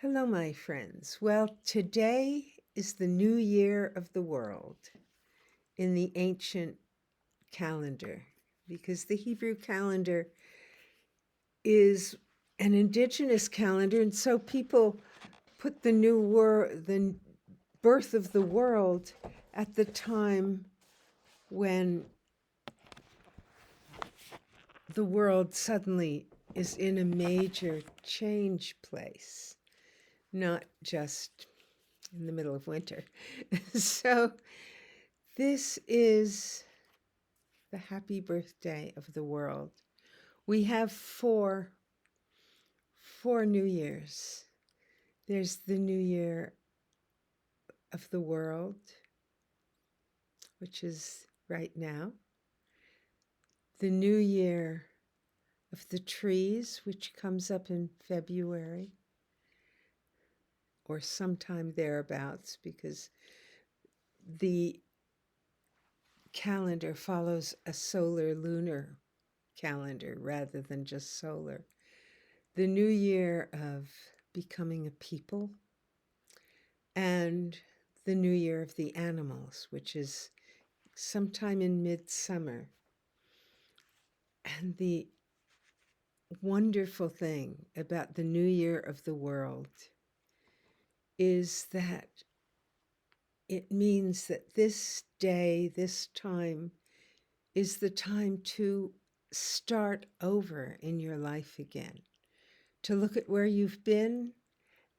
Hello, my friends. Well, today is the new year of the world in the ancient calendar, because the Hebrew calendar is an indigenous calendar, and so people put the birth of the world at the time when the world suddenly is in a major change place, not just in the middle of winter. So this is the happy birthday of the world. We have four New Years. There's the New Year of the world, which is right now. The New Year of the trees, which comes up in February or sometime thereabouts, because the calendar follows a solar lunar calendar rather than just solar. The new year of becoming a people, and the new year of the animals, which is sometime in midsummer. And the wonderful thing about the new year of the world is that it means that this day, this time, is the time to start over in your life again, to look at where you've been,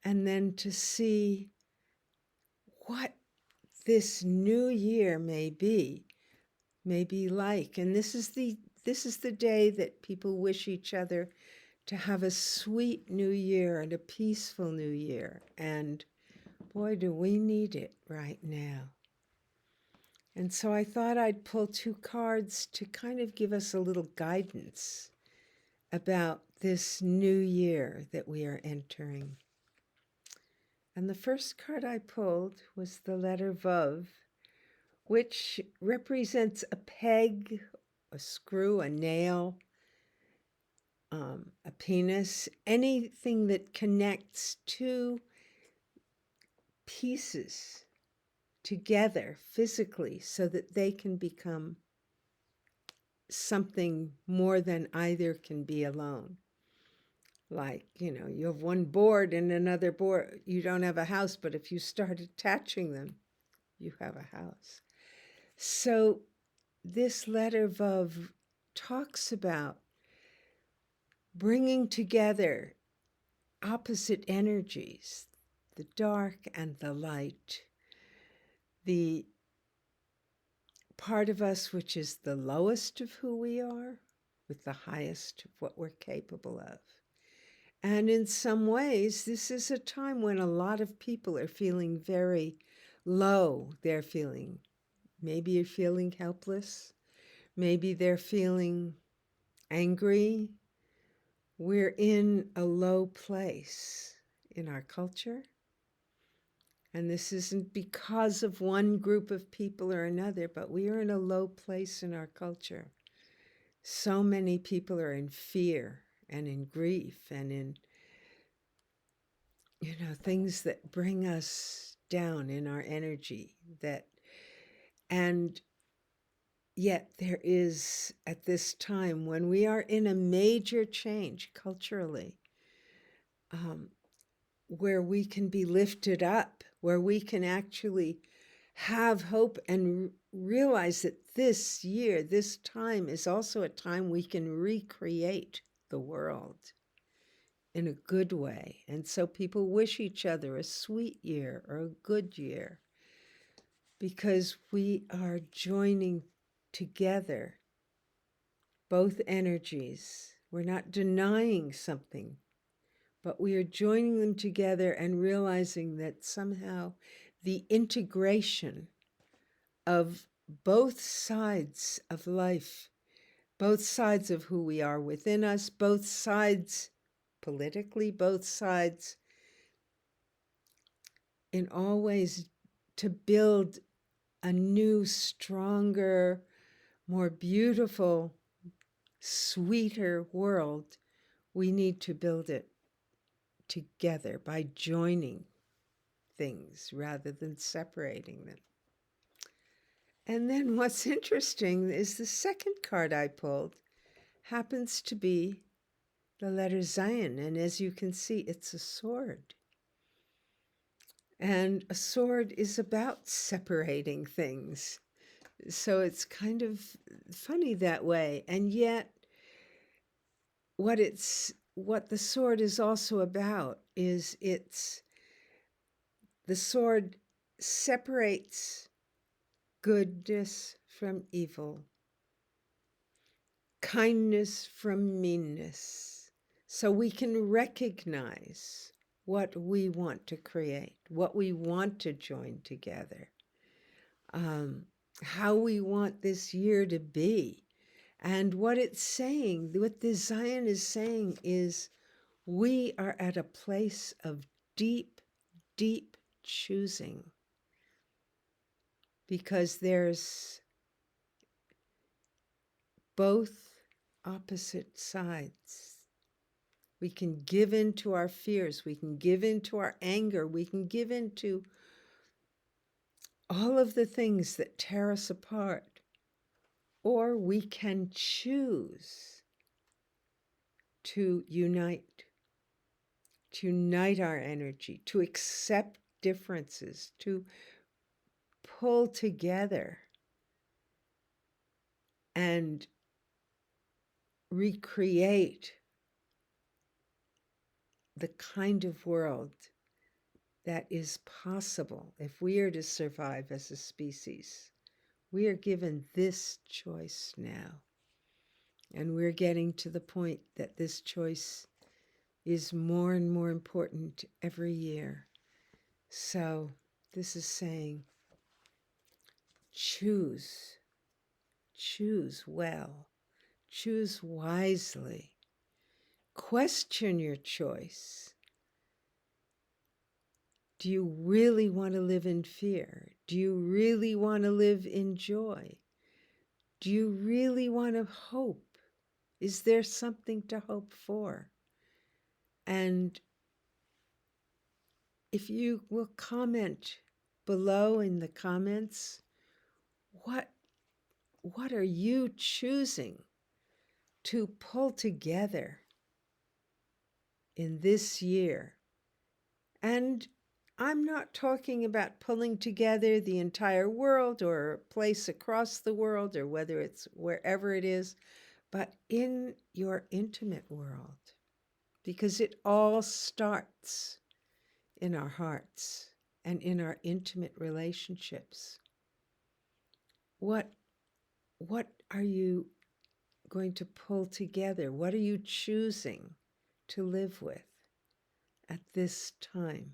and then to see what this new year may be like. And this is the day that people wish each other to have a sweet new year and a peaceful new year. And boy, do we need it right now. And so I thought I'd pull two cards to kind of give us a little guidance about this new year that we are entering. And the first card I pulled was the letter Vav, which represents a peg, a screw, a nail, a penis, anything that connects two pieces together physically so that they can become something more than either can be alone. Like, you have one board and another board. You don't have a house, but if you start attaching them, you have a house. So this letter Vav talks about bringing together opposite energies, the dark and the light, the part of us which is the lowest of who we are with the highest of what we're capable of. And in some ways, this is a time when a lot of people are feeling very low. Maybe you're feeling helpless. Maybe they're feeling angry. We're in a low place in our culture. And this isn't because of one group of people or another, but we are in a low place in our culture. So many people are in fear and in grief and in, things that bring us down in our energy. And yet there is, at this time, when we are in a major change culturally, where we can be lifted up, where we can actually have hope and realize that this year, this time is also a time we can recreate the world in a good way. And so people wish each other a sweet year or a good year because we are joining together both energies. We're not denying something, but we are joining them together and realizing that somehow the integration of both sides of life, both sides of who we are within us, both sides politically, both sides in all ways, to build a new, stronger, more beautiful, sweeter world, we need to build it together, by joining things rather than separating them. And then what's interesting is the second card I pulled happens to be the letter Zion. And as you can see, it's a sword. And a sword is about separating things. So it's kind of funny that way. And yet, what the sword is also about is the sword separates goodness from evil, kindness from meanness, so we can recognize what we want to create, what we want to join together, how we want this year to be. And what it's saying, what the Zion is saying is we are at a place of deep, deep choosing, because there's both opposite sides. We can give in to our fears. We can give in to our anger. We can give in to all of the things that tear us apart. Or we can choose to unite our energy, to accept differences, to pull together and recreate the kind of world that is possible if we are to survive as a species. We are given this choice now. And we're getting to the point that this choice is more and more important every year. So this is saying, choose well, choose wisely, question your choice. Do you really want to live in fear? Do you really want to live in joy? Do you really want to hope? Is there something to hope for? And if you will comment below in the comments, what are you choosing to pull together in this year? And I'm not talking about pulling together the entire world or a place across the world, or whether it's wherever it is, but in your intimate world, because it all starts in our hearts and in our intimate relationships. What are you going to pull together? What are you choosing to live with at this time?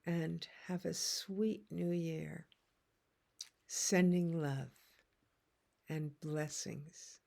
And have a sweet new year, sending love and blessings.